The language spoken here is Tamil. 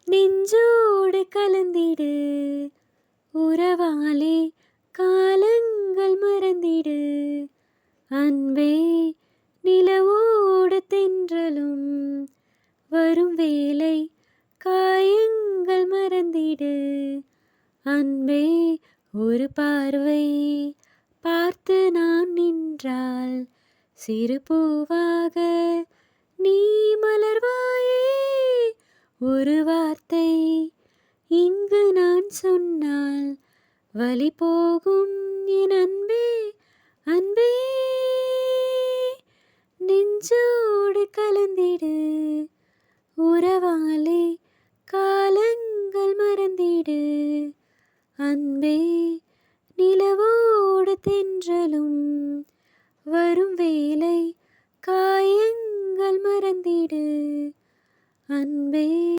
நெஞ்சோடு கலந்திடு உறவாலே காலங்கள் மறந்திடு அன்பே. நிலவோடு தென்றலும் வரும் வேளை காயங்கள் மறந்திடு அன்பே. ஒரு பார்வை பார்த்து நான் நின்றால் சிறு பூவாக நீ மலர்வாயே. ஒரு வார்த்தை இங்கு நான் சொன்னால் வலி போகும் என் அன்பே அன்பே. நெஞ்சோடு கலந்திடு உறவாலே காலங்கள் மறந்திடு அன்பே. நிலவோடு தென்றலும் வரும் வேளை காயங்கள் மறந்திடு அன்பே.